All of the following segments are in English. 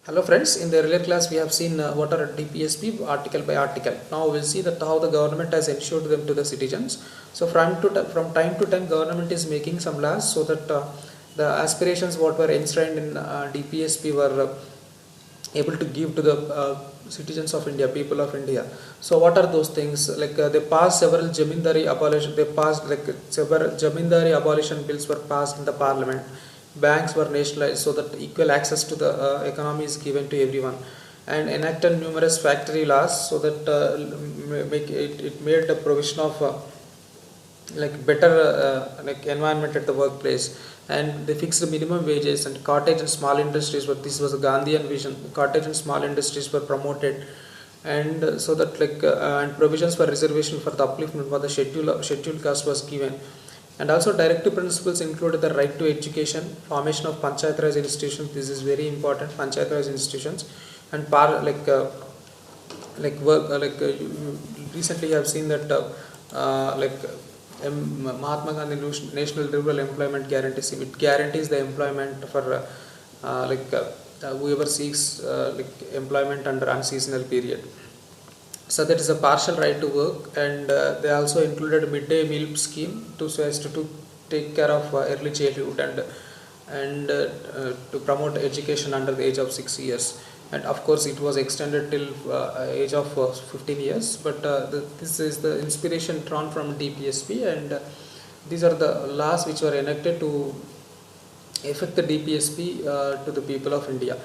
Hello friends, in the earlier class we have seen what are DPSP article by article. Now we'll see that how the government has ensured them to the citizens. So from time to time government is making some laws so that the aspirations what were enshrined in DPSP were able to give to the citizens of India, people of India. So what are those things? Like they passed several Jamindari abolition. They passed like several Jamindari abolition bills were passed in the parliament. Banks were nationalized so that equal access to the economy is given to everyone, and enacted numerous factory laws so that it made the provision of like better like environment at the workplace, and they fixed the minimum wages, and cottage and small industries were, this was a Gandhian vision, cottage and small industries were promoted, and so that and provisions for reservation for the upliftment for the scheduled caste was given. And also directive principles included the right to education, formation of panchayat raj institutions, this is very important, panchayat raj institutions, and recently you have seen that Mahatma Gandhi National Rural Employment Guarantee Scheme, it guarantees the employment for whoever seeks employment under unseasonal period. So that is a partial right to work, and they also included a midday meal scheme so as to take care of early childhood and to promote education under the age of 6 years. And of course it was extended till age of 15 years, but this is the inspiration drawn from DPSP, and these are the laws which were enacted to affect the DPSP to the people of India.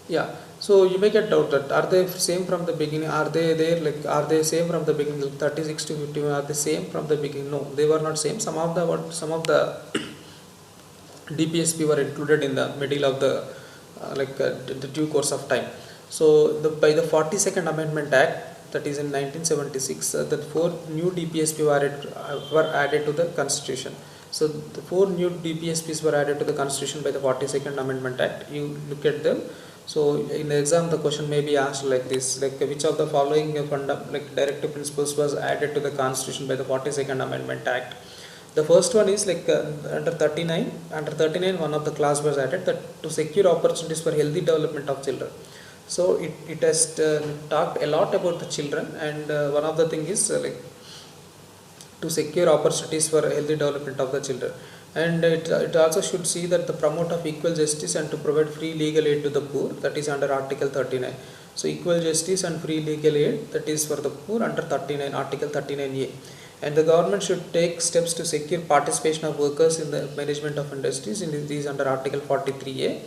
Yeah, so you may get doubt that are they same from the beginning? Are they there? Like, are they same from the beginning? 36 to 51, are they same from the beginning? No, they were not same. Some of the DPSP were included in the middle of the the due course of time. So by the 42nd Amendment Act, that is in 1976, the 4 new DPSP were added to the Constitution. So the 4 new DPSPs were added to the Constitution by the 42nd Amendment Act. You look at them. So in the exam the question may be asked like this, like which of the following directive principles was added to the Constitution by the 42nd Amendment Act. The first one is under 39 one of the clause was added, that to secure opportunities for healthy development of children. So it has talked a lot about the children, and one of the thing is to secure opportunities for healthy development of the children. And it also should see that the promote of equal justice and to provide free legal aid to the poor, that is under Article 39. So equal justice and free legal aid, that is for the poor, under 39, Article 39A. And the government should take steps to secure participation of workers in the management of industries, in these under Article 43A.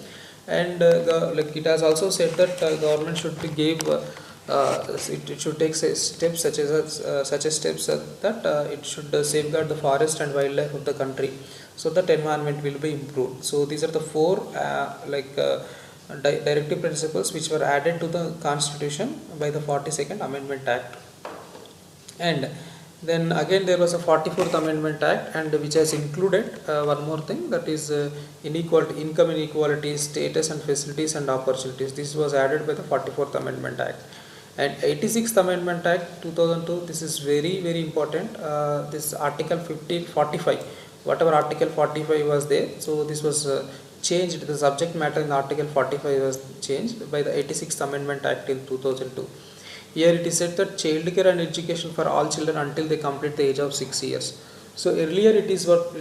And it has also said that government should give it should take steps such as steps that it should safeguard the forest and wildlife of the country, so that environment will be improved. So these are the 4 directive principles which were added to the Constitution by the 42nd Amendment Act. And then again there was a 44th Amendment Act, and which has included one more thing, that is income inequality, status and facilities and opportunities. This was added by the 44th Amendment Act. And 86th Amendment Act 2002, this is very very important. This Article 45, whatever Article 45 was there, so this was changed, the subject matter in Article 45 was changed by the 86th Amendment Act in 2002. Here it is said that child care and education for all children until they complete the age of 6 years. So earlier it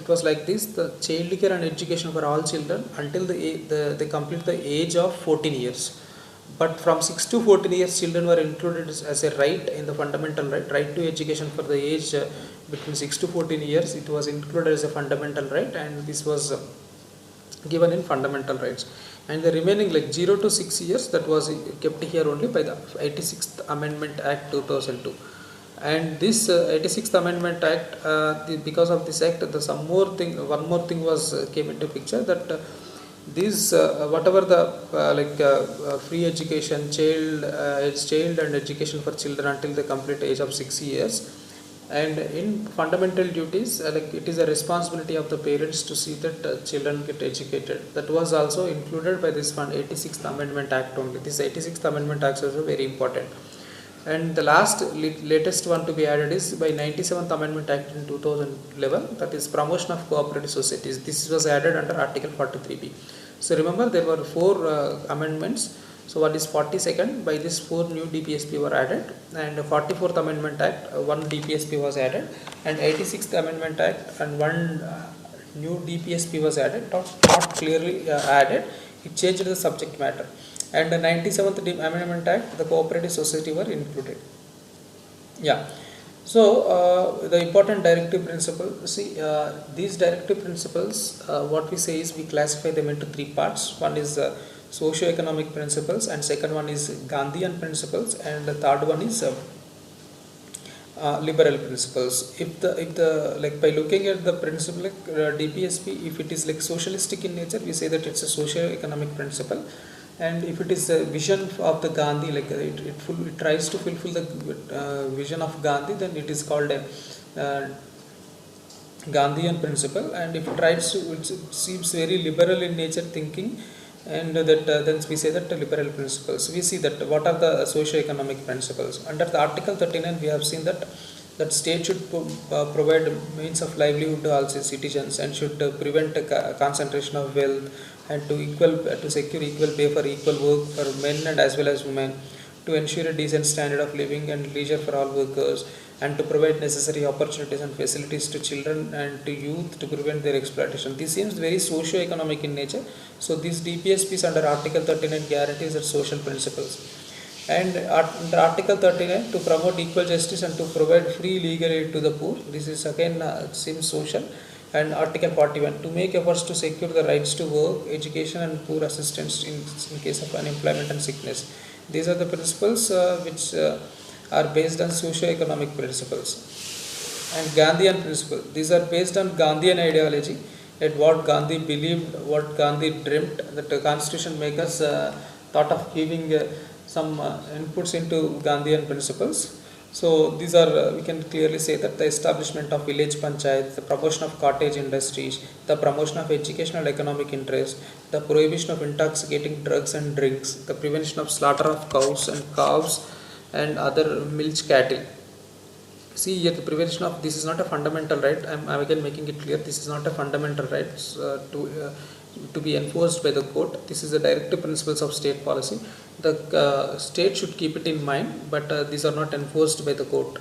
was like this, the child care and education for all children until they complete the age of 14 years. But from 6 to 14 years children were included as a right in the fundamental right to education for the age between 6 to 14 years. It was included as a fundamental right, and this was given in fundamental rights. And the remaining 0 to 6 years, that was kept here only by the 86th Amendment Act 2002. And this 86th Amendment Act, because of this act, one more thing was came into picture, that whatever the free education, child and education for children until the complete age of 6 years, and in fundamental duties, it is a responsibility of the parents to see that children get educated. That was also included by this 86th Amendment Act only. This 86th Amendment Act is also very important. And the latest one to be added is by 97th Amendment Act in 2011, that is promotion of cooperative societies. This was added under Article 43B. So remember there were 4 amendments. So what is 42nd? By this 4 new DPSP were added, and 44th Amendment Act 1 DPSP was added, and 86th Amendment Act and 1 new DPSP was added, not clearly added, it changed the subject matter. And the 97th Amendment Act, the cooperative society were included. Yeah. So the important directive principle, see these directive principles, what we say is we classify them into 3 parts. One is socio-economic principles, and second one is Gandhian principles, and the third one is liberal principles. If the like by looking at the principle like DPSP, if it is like socialistic in nature, we say that it's a socio-economic principle. And if it is a vision of the Gandhi, like it tries to fulfill the vision of Gandhi, then it is called a Gandhian principle. And if it tries to, it seems very liberal in nature thinking, and that then we say that liberal principles. We see that what are the socio-economic principles. Under the Article 39, we have seen that state should provide means of livelihood to all citizens, and should prevent concentration of wealth, and to secure equal pay for equal work for men and as well as women, to ensure a decent standard of living and leisure for all workers, and to provide necessary opportunities and facilities to children and to youth to prevent their exploitation. This seems very socio-economic in nature. So these DPSPs under Article 39 guarantees that social principles. And under Article 39, to promote equal justice and to provide free legal aid to the poor. This is again seems social. And Article 41, to make efforts to secure the rights to work, education and poor assistance in case of unemployment and sickness. These are the principles which are based on socio-economic principles. And Gandhian principle, these are based on Gandhian ideology, at what Gandhi believed, what Gandhi dreamt, that the constitution makers thought of giving some inputs into Gandhian principles. So these are, we can clearly say that the establishment of village panchayat, the promotion of cottage industries, the promotion of educational economic interest, the prohibition of intoxicating drugs and drinks, the prevention of slaughter of cows and calves and other milch cattle. See here, the prevention of, this is not a fundamental right. I'm again making it clear, this is not a fundamental right to be enforced by the court. This is the directive principles of state policy. The state should keep it in mind, but these are not enforced by the court.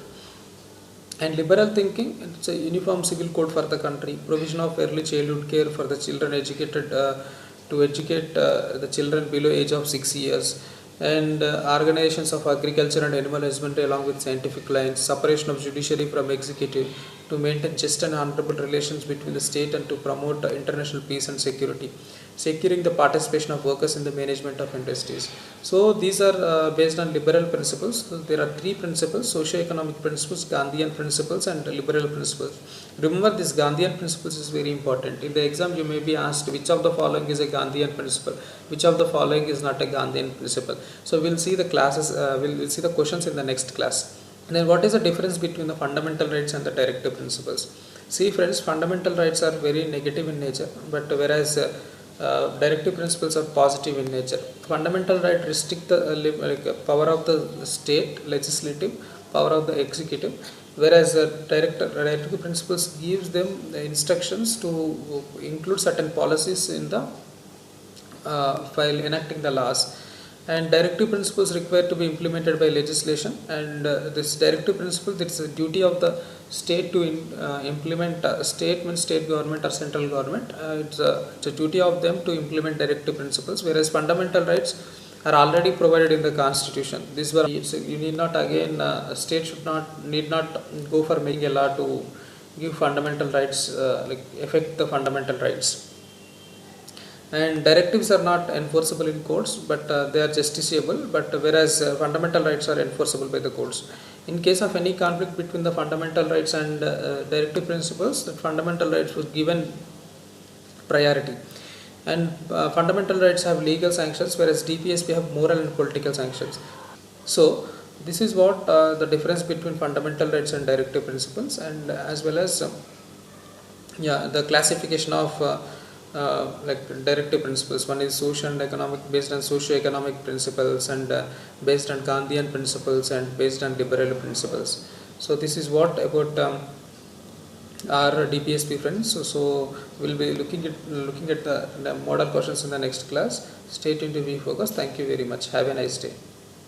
And liberal thinking, it's a uniform civil code for the country, provision of early childhood care for the children educated to educate the children below age of 6 years, and organizations of agriculture and animal husbandry along with scientific lines, separation of judiciary from executive, to maintain just and honorable relations between the state and to promote international peace and security, securing the participation of workers in the management of industries. So these are based on liberal principles. So there are 3 principles: socio-economic principles, Gandhian principles and liberal principles. Remember, this Gandhian principles is very important. In the exam you may be asked which of the following is a Gandhian principle, which of the following is not a Gandhian principle. So we'll see the classes, we'll see the questions in the next class. And then what is the difference between the fundamental rights and the directive principles? See friends, fundamental rights are very negative in nature, but whereas directive principles are positive in nature. Fundamental right restrict the power of the state legislative, power of the executive, whereas directive principles gives them the instructions to include certain policies in the while enacting the laws. And directive principles required to be implemented by legislation, and this directive principle, it's a duty of the state to implement. State means state government or central government, it's a duty of them to implement directive principles, whereas fundamental rights are already provided in the constitution. This were, so you need not again, state need not go for making a law to give fundamental rights, affect the fundamental rights. And directives are not enforceable in courts, but they are justiciable, but whereas fundamental rights are enforceable by the courts. In case of any conflict between the fundamental rights and directive principles, the fundamental rights was given priority. And fundamental rights have legal sanctions, whereas DPSP have moral and political sanctions. So this is what the difference between fundamental rights and directive principles, and as well as the classification of directive principles. One is social and economic, based on socio-economic principles, and based on Gandhian principles, and based on liberal principles. So this is what about our DPSP friends. So we'll be looking at the model questions in the next class. Stay tuned to VFocus. Thank you very much. Have a nice day.